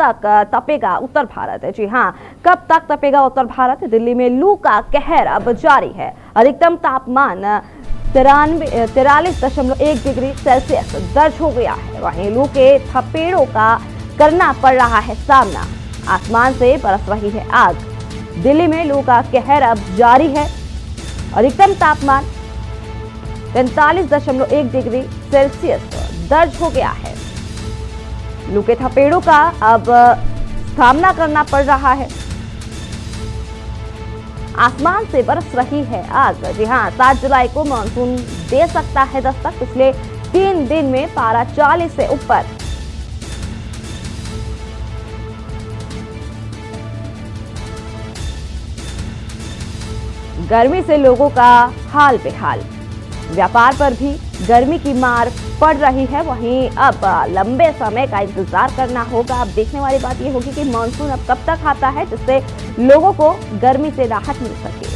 तक तपेगा उत्तर भारत? जी हाँ, कब तक तपेगा उत्तर भारत? दिल्ली में लू का कहर अब जारी है। अधिकतम तापमान 43.1 डिग्री सेल्सियस दर्ज हो गया है। वहीं लू के थपेड़ों का करना पड़ रहा है सामना। आसमान से बरस रही है आग। दिल्ली में लू का कहर अब जारी है। अधिकतम तापमान 43.1 डिग्री सेल्सियस दर्ज हो गया है। लू के थपेड़ों का अब सामना करना पड़ रहा है। आसमान से बरस रही है आग। जी हाँ, 7 जुलाई को मानसून दे सकता है दस्तक। पिछले 3 दिन में पारा 40 से ऊपर। गर्मी से लोगों का हाल बेहाल। व्यापार पर भी गर्मी की मार पड़ रही है। वहीं अब लंबे समय का इंतजार करना होगा। अब देखने वाली बात यह होगी कि मानसून अब कब तक आता है जिससे लोगों को गर्मी से राहत मिल सके।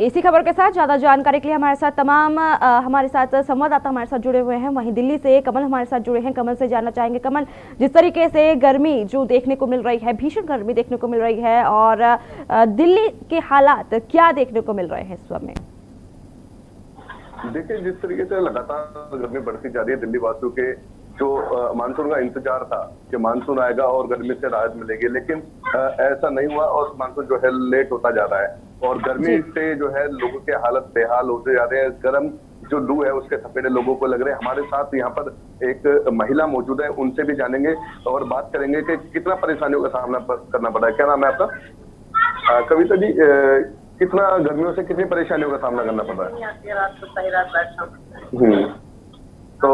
इसी खबर के साथ ज्यादा जानकारी के लिए हमारे साथ हमारे साथ संवाददाता हमारे साथ जुड़े हुए हैं। वहीं दिल्ली से कमल हमारे साथ जुड़े हैं। कमल से जानना चाहेंगे, कमल, जिस तरीके से गर्मी जो देखने को मिल रही है, भीषण गर्मी देखने को मिल रही है, और दिल्ली के हालात क्या देखने को मिल रहे हैं इस समय? देखिए, जिस तरीके से लगातार गर्मी बढ़ती जा रही है, दिल्ली वासियों के जो मानसून का इंतजार था कि मानसून आएगा और गर्मी से राहत मिलेगी, लेकिन ऐसा नहीं हुआ और मानसून जो है लेट होता जा रहा है और गर्मी से जो है लोगों के हालत बेहाल होते जा रहे हैं। गर्म जो लू है उसके थपेड़े लोगों को लग रहे हैं। हमारे साथ यहाँ पर एक महिला मौजूद है, उनसे भी जानेंगे और बात करेंगे कि कितना परेशानियों का सामना करना पड़ा है। क्या नाम है आपका? कविता जी, कितना गर्मियों से कितनी परेशानियों का सामना करना पड़ रहा है? रात को सही रात बैठा तो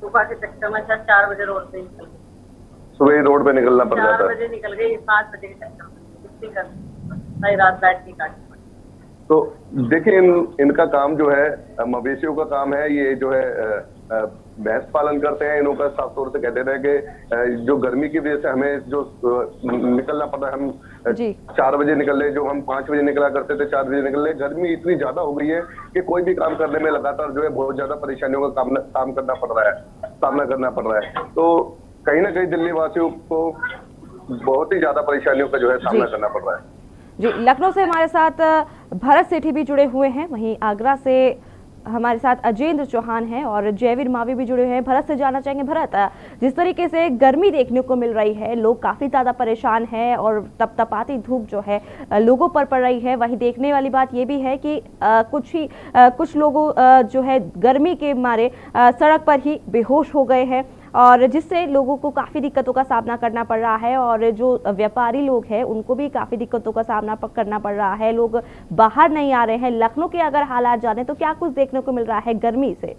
सुबह के चक्कर में 4 बजे रोड पे निकल गई। सुबह ही रोड पे निकलना पड़ जाता है। 4 बजे निकल गई, 7 बजे के चक्कर में सही रात बैठ के काटी। तो देखिए, इनका काम जो है मवेशियों का काम है। ये जो है भैंस पालन करते हैं। इनका साफ तौर से कहते रहे कि जो गर्मी की वजह से हमें जो निकलना पड़ा है, हम 4 बजे निकल रहे, जो हम 5 बजे निकला करते थे 4 बजे निकल रहे। गर्मी इतनी ज्यादा हो गई है कि कोई भी काम करने में लगातार जो है बहुत ज्यादा परेशानियों का काम करना पड़ रहा है, सामना करना पड़ रहा है। तो कहीं ना कहीं दिल्ली वासियों को बहुत ही ज्यादा परेशानियों का जो है सामना करना पड़ रहा है। जी, लखनऊ से हमारे साथ भरत सेठी भी जुड़े हुए हैं। वहीं आगरा से हमारे साथ अजेंद्र चौहान हैं और जयवीर मावी भी जुड़े हुए हैं। भरत से जानना चाहेंगे, भरत, जिस तरीके से गर्मी देखने को मिल रही है, लोग काफी ज्यादा परेशान हैं और तपतपाती धूप जो है लोगों पर पड़ रही है। वहीं देखने वाली बात ये भी है कि कुछ लोगों जो है गर्मी के मारे सड़क पर ही बेहोश हो गए हैं और जिससे लोगों को काफ़ी दिक्कतों का सामना करना पड़ रहा है और जो व्यापारी लोग हैं उनको भी काफ़ी दिक्कतों का सामना करना पड़ रहा है। लोग बाहर नहीं आ रहे हैं। लखनऊ के अगर हालात जाने तो क्या कुछ देखने को मिल रहा है गर्मी से?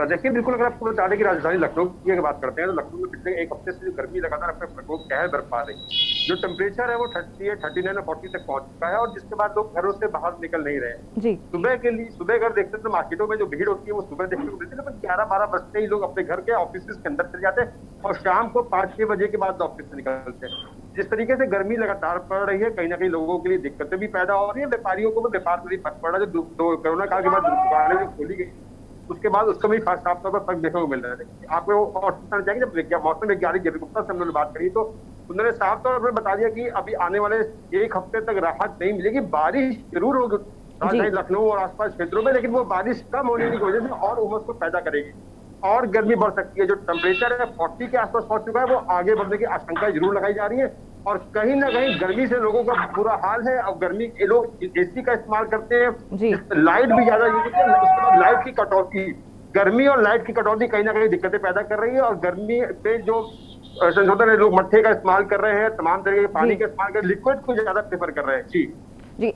देखिए, बिल्कुल, अगर आपको बता दें कि राजधानी लखनऊ की अगर बात करते हैं तो लखनऊ में पिछले एक हफ्ते से जो गर्मी लगातार अपने प्रकोप कहर बरपा रही है। जो टेम्परेचर है वो 38, 39 और 40 तक पहुंच चुका है और जिसके बाद लोग घरों से बाहर निकल नहीं रहे जी। सुबह अगर देखते हैं तो मार्केटों में जो भीड़ होती है वो सुबह देखने को मिलती है, लेकिन 11-12 बजते ही लोग अपने घर के ऑफिस के अंदर चले जाते हैं और शाम को 5-6 बजे के बाद ऑफिस से निकलते हैं। जिस तरीके से गर्मी लगातार पड़ रही है, कहीं ना कहीं लोगों के लिए दिक्कतें भी पैदा हो रही है। व्यापारियों को भी व्यापार में फर्क पड़ रहा है। जो कोरोना काल के बाद दुकानें जो खोली गई उसके बाद उसका भी साफ तौर पर फर्क देखने को मिल रहा है। आपको और चाहिए, जब मौसम वैज्ञानिक जेपी गुप्ता से हमने बात करी तो उन्होंने साफ तौर पर बता दिया कि अभी आने वाले 1 हफ्ते तक राहत नहीं मिलेगी। बारिश जरूर होगी राजधानी लखनऊ और आसपास क्षेत्रों में, लेकिन वो बारिश कम होने की वजह से और उमस को पैदा करेगी और गर्मी बढ़ सकती है। जो टेम्परेचर है 40 के आसपास पहुंच चुका है, वो आगे बढ़ने की आशंका जरूर लगाई जा रही है और कहीं ना कहीं गर्मी से लोगों का बुरा हाल है। अब गर्मी लोग एसी का इस्तेमाल करते हैं, लाइट भी ज्यादा यूज होती है, उसके बाद लाइट की कटौती, गर्मी और लाइट की कटौती कहीं ना कहीं दिक्कतें पैदा कर रही है और गर्मी पे जो संशोधन है, लोग मट्ठे का इस्तेमाल कर रहे हैं, तमाम तरीके के पानी का इस्तेमाल कर, लिक्विड को ज्यादा प्रेफर कर रहे हैं। जी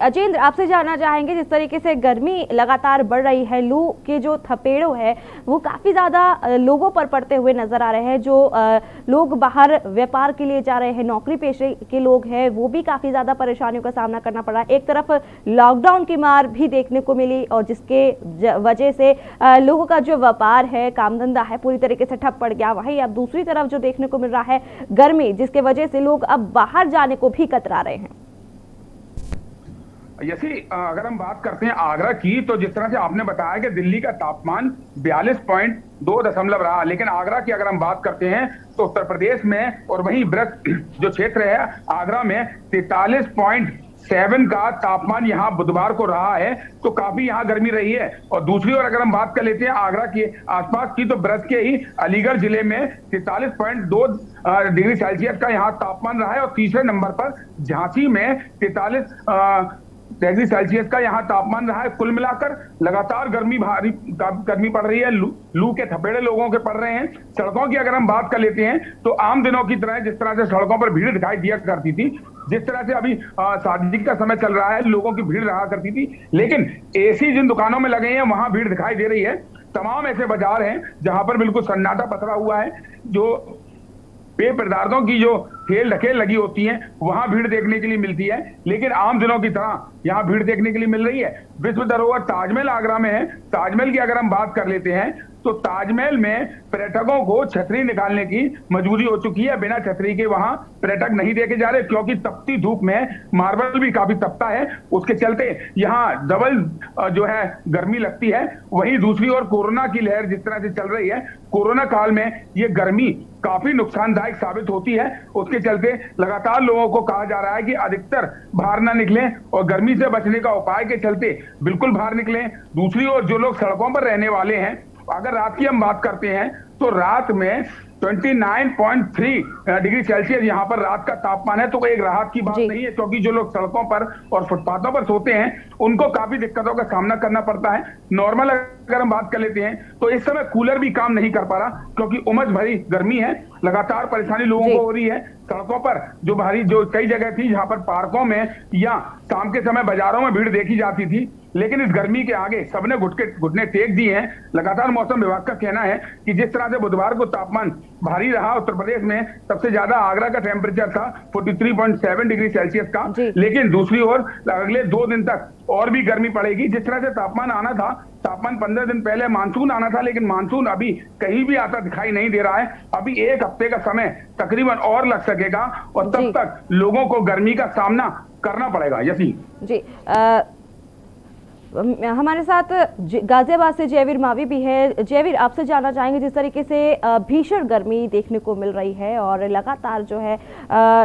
अजेंद्र, आपसे जानना चाहेंगे, जिस तरीके से गर्मी लगातार बढ़ रही है, लू के जो थपेड़ों है वो काफ़ी ज़्यादा लोगों पर पड़ते हुए नजर आ रहे हैं। जो लोग बाहर व्यापार के लिए जा रहे हैं, नौकरी पेशे के लोग हैं, वो भी काफ़ी ज़्यादा परेशानियों का सामना करना पड़ रहा है। एक तरफ लॉकडाउन की मार भी देखने को मिली और जिसके वजह से लोगों का जो व्यापार है, काम धंधा है, पूरी तरीके से ठप पड़ गया। वहीं अब दूसरी तरफ जो देखने को मिल रहा है गर्मी, जिसके वजह से लोग अब बाहर जाने को भी कतरा रहे हैं। यसी अगर हम बात करते हैं आगरा की, तो जिस तरह से आपने बताया कि दिल्ली का तापमान 42.2 रहा, लेकिन आगरा की अगर हम बात करते हैं तो उत्तर प्रदेश में और वहीं ब्रज जो क्षेत्र है आगरा में 43.7 का तापमान यहाँ बुधवार को रहा है। तो काफी यहाँ गर्मी रही है। और दूसरी ओर अगर हम बात कर लेते हैं आगरा के आसपास की, तो ब्रज के ही अलीगढ़ जिले में 43.2 डिग्री सेल्सियस का यहाँ तापमान रहा है। और तीसरे नंबर पर झांसी में 43 डिग्री सेल्सियस का यहाँ तापमान रहा है। कुल मिलाकर लगातार गर्मी पड़ रही है। लू के थपेड़े लोगों के पड़ रहे हैं। सड़कों की अगर हम बात कर लेते हैं तो आम दिनों की तरह जिस तरह से सड़कों पर भीड़ दिखाई दिया करती थी, जिस तरह से अभी शादी का समय चल रहा है, लोगों की भीड़ रहा करती थी, लेकिन एसी जिन दुकानों में लगे हैं वहां भीड़ दिखाई दे रही है। तमाम ऐसे बाजार हैं जहां पर बिल्कुल सन्नाटा पसरा हुआ है। जो पेय पदार्थों की जो खेल ढकेल लगी होती है वहां भीड़ देखने के लिए मिलती है, लेकिन आम दिनों की तरह यहाँ भीड़ देखने के लिए मिल रही है। विश्व धरोहर ताजमहल आगरा में है। ताजमहल की अगर हम बात कर लेते हैं तो ताजमहल में पर्यटकों को छतरी निकालने की मजबूरी हो चुकी है। बिना छतरी के वहां पर्यटक नहीं देखे जा रहे, क्योंकि तपती धूप में मार्बल भी काफी तपता है, उसके चलते यहाँ डबल जो है गर्मी लगती है। वहीं दूसरी ओर कोरोना की लहर जिस तरह से चल रही है, कोरोना काल में ये गर्मी काफी नुकसानदायक साबित होती है। उसके चलते लगातार लोगों को कहा जा रहा है कि अधिकतर बाहर ना निकलें और गर्मी से बचने का उपाय के चलते बिल्कुल बाहर निकलें। दूसरी ओर जो लोग सड़कों पर रहने वाले हैं, अगर रात की हम बात करते हैं तो रात में 29.3 डिग्री सेल्सियस यहाँ पर रात का तापमान है। तो एक राहत की बात नहीं है, क्योंकि जो लोग सड़कों पर और फुटपाथों पर सोते हैं उनको काफी दिक्कतों का सामना करना पड़ता है। नॉर्मल अगर हम बात कर लेते हैं तो इस समय कूलर भी काम नहीं कर पा रहा, क्योंकि उमस भरी गर्मी है। लगातार परेशानी लोगों को हो रही है। सड़कों पर जो कई जगह थी जहां पर पार्कों में या शाम के समय बाजारों में भीड़ देखी जाती थी, लेकिन इस गर्मी के आगे सबने घुटने टेक दिए हैं। लगातार मौसम विभाग का कहना है कि जिस तरह से बुधवार को तापमान भारी रहा, उत्तर प्रदेश में सबसे ज्यादा आगरा का टेम्परेचर था 43.7 डिग्री सेल्सियस का, लेकिन दूसरी ओर अगले 2 दिन तक और भी गर्मी पड़ेगी। जिस तरह से तापमान आना था, तापमान 15 दिन पहले मानसून आना था, लेकिन मानसून अभी कहीं भी आता दिखाई नहीं दे रहा है। अभी 1 हफ्ते का समय तकरीबन और लग सकेगा और तब तक लोगों को गर्मी का सामना करना पड़ेगा। यसी जी हमारे साथ गाजियाबाद से जयवीर मावी भी है। जयवीर, आपसे जानना चाहेंगे, जिस तरीके से भीषण गर्मी देखने को मिल रही है और लगातार जो है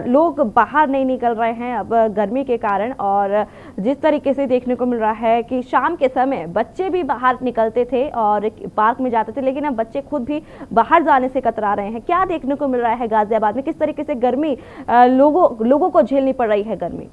लोग बाहर नहीं निकल रहे हैं अब गर्मी के कारण, और जिस तरीके से देखने को मिल रहा है कि शाम के समय बच्चे भी बाहर निकलते थे और पार्क में जाते थे, लेकिन अब बच्चे खुद भी बाहर जाने से कतरा रहे हैं। क्या देखने को मिल रहा है गाजियाबाद में? किस तरीके से गर्मी लोगों को झेलनी पड़ रही है गर्मी?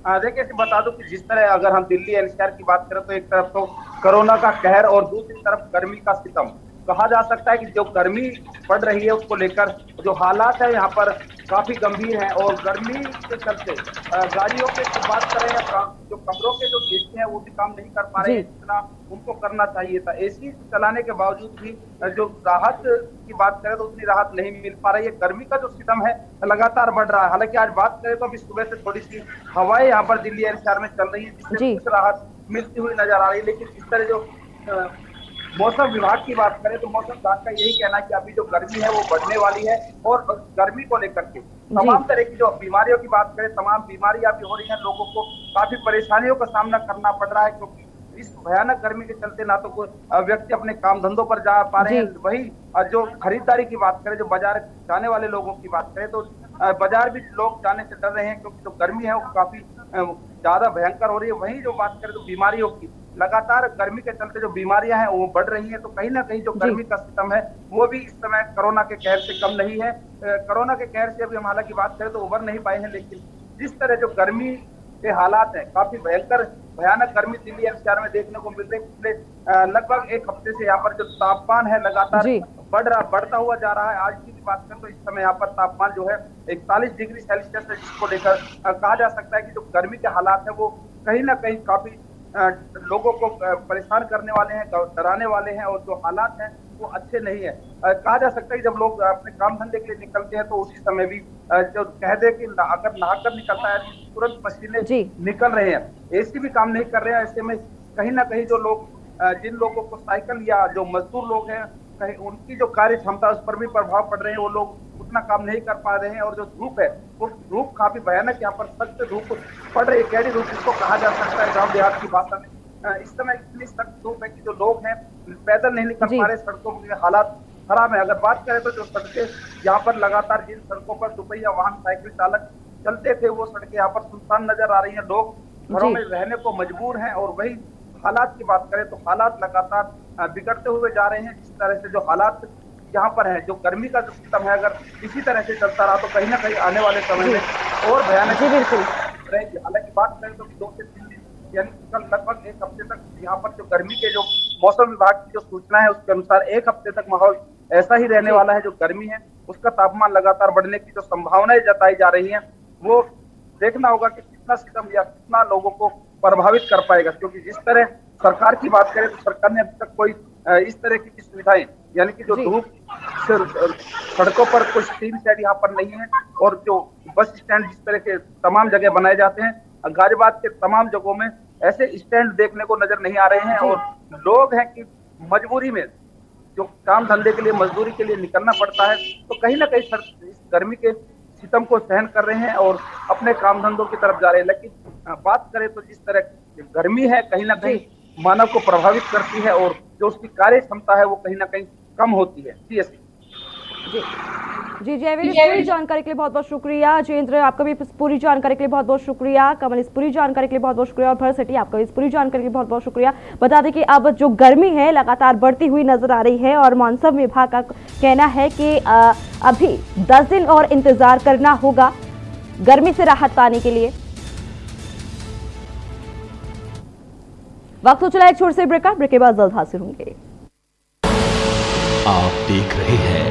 देखिए, बता दूं कि जिस तरह अगर हम दिल्ली एनसीआर की बात करें तो एक तरफ तो कोरोना का कहर और दूसरी तरफ गर्मी का सितम। कहा जा सकता है कि जो गर्मी पड़ रही है उसको लेकर जो हालात है यहाँ पर काफी गंभीर है। और गर्मी के चलते गाड़ियों के बात करें या जो कमरों के जो एसी हैं वो भी काम नहीं कर पा रहे हैं जितना उनको करना चाहिए था। एसी चलाने के बावजूद भी जो राहत की बात करें तो उतनी राहत नहीं मिल पा रही है। गर्मी का जो सितम है लगातार बढ़ रहा है। हालांकि आज बात करें तो अभी सुबह से थोड़ी सी हवाएं यहाँ पर दिल्ली एनसीआर में चल रही है, जिससे कुछ राहत मिलती हुई नजर आ रही है। लेकिन इस तरह जो मौसम विभाग की बात करें तो मौसम विभाग का यही कहना है कि अभी जो गर्मी है वो बढ़ने वाली है। और गर्मी को लेकर के तमाम तरह की जो बीमारियों की बात करें, तमाम बीमारियां भी हो रही हैं। लोगों को काफी परेशानियों का सामना करना पड़ रहा है, क्योंकि इस भयानक गर्मी के चलते ना तो कोई व्यक्ति अपने काम धंधों पर जा पा रहे हैं। वही जो खरीदारी की बात करें, जो बाजार जाने वाले लोगों की बात करें तो बाजार भी लोग जाने से डर रहे हैं, क्योंकि जो गर्मी है वो काफी ज्यादा भयंकर हो रही है। वही जो बात करें तो बीमारियों की, लगातार गर्मी के चलते जो बीमारियां हैं वो बढ़ रही हैं। तो कहीं ना कहीं जो गर्मी का सितम है वो भी इस समय कोरोना के कहर से कम नहीं है। कोरोना के कहर से अभी हम हालांकि बात करें तो उबर नहीं पाए हैं, लेकिन जिस तरह जो गर्मी के हालात हैं, काफी भयानक गर्मी दिल्ली एनसीआर में देखने को मिल रही है। पिछले लगभग 1 हफ्ते से यहाँ पर जो तापमान है लगातार बढ़ता हुआ जा रहा है। आज की बात करें तो इस समय यहाँ पर तापमान जो है 41 डिग्री सेल्सियस है, जिसको लेकर कहा जा सकता है कि जो गर्मी के हालात है वो कहीं ना कहीं काफी लोगों को परेशान करने वाले हैं, डराने वाले हैं, और जो हालात हैं वो अच्छे नहीं है। कहा जा सकता है कि जब लोग अपने काम धंधे के लिए निकलते हैं तो उसी समय भी जो कह दे कि अगर नहाकर निकलता है तुरंत पसीने निकल रहे हैं, एसी भी काम नहीं कर रहे हैं। ऐसे में कहीं ना कहीं जो लोग जिन लोगों को साइकिल या जो मजदूर लोग हैं, कहीं उनकी जो कार्य क्षमता उस पर भी प्रभाव पड़ रहे हैं, वो लोग उतना काम नहीं कर पा रहे हैं। और जो धूप है वो धूप काफी भयानक, यहाँ पर सख्त धूप पड़ रही है, कैडी धूप जिसको कहा जा सकता है गाँव देहात की भाषा में। इस समय इतनी सख्त धूप है कि जो लोग हैं पैदल नहीं निकल पा रहे, सड़कों के हालात खराब है। अगर बात करें तो जो सड़कें यहाँ पर लगातार जिन सड़कों पर दुपहिया वाहन साइकिल चालक चलते थे वो सड़कें यहाँ पर सुनसान नजर आ रही है। लोग घरों में रहने को मजबूर हैं। और वही हालात की बात करें तो हालात लगातार बिगड़ते हुए जा रहे हैं। जिस तरह से जो हालात यहाँ पर है, जो गर्मी का जो सिस्टम है, अगर इसी तरह से चलता रहा तो कहीं ना कहीं आने वाले समय में और भयानक रहेगी। हालांकि बात करें तो 2 से 3 दिन यानी कल लगभग 1 हफ्ते तक यहाँ पर जो गर्मी के जो मौसम विभाग की जो सूचना है उसके अनुसार 1 हफ्ते तक माहौल ऐसा ही रहने वाला है। जो गर्मी है उसका तापमान लगातार बढ़ने की जो संभावनाएं जताई जा रही है वो देखना होगा कि कितना सिस्टम या कितना लोगों को प्रभावित कर पाएगा। क्योंकि जिस तरह सरकार की बात करें तो सरकार ने अभी तक कोई इस तरह की सुविधाएं यानी कि जो धूप से सड़कों पर कुछ टीन शेड यहाँ पर नहीं है, और जो बस स्टैंड जिस तरह के तमाम जगह बनाए जाते हैं, गाजियाबाद के तमाम जगहों में ऐसे स्टैंड देखने को नजर नहीं आ रहे हैं। और लोग हैं कि मजबूरी में जो काम धंधे के लिए मजदूरी के लिए निकलना पड़ता है तो कहीं ना कहीं इस गर्मी के सितम को सहन कर रहे हैं और अपने काम धंधों की तरफ जा रहे हैं। लेकिन बात करें तो जिस तरह गर्मी है कहीं ना कहीं मानव को प्रभावित करती है और जो उसकी कार्य क्षमता है वो कहीं ना कहीं कम होती है। जी जयवीर, इस पूरी जानकारी के लिए बहुत बहुत शुक्रिया। जयेंद्र, आपका भी इस पूरी जानकारी के लिए बहुत बहुत शुक्रिया। कमल, इस पूरी जानकारी के लिए बहुत बहुत शुक्रिया। और भरत सेठी, आपका भी इस पूरी जानकारी के लिए बहुत बहुत शुक्रिया। बता दें कि अब जो गर्मी है लगातार बढ़ती हुई नजर आ रही है और मौसम विभाग का कहना है कि अभी 10 दिन और इंतजार करना होगा गर्मी से राहत पाने के लिए। वक्त हो चला एक छोटे से ब्रेक का, ब्रेक के बाद जल्द हाजिर होंगे। आप देख रहे हैं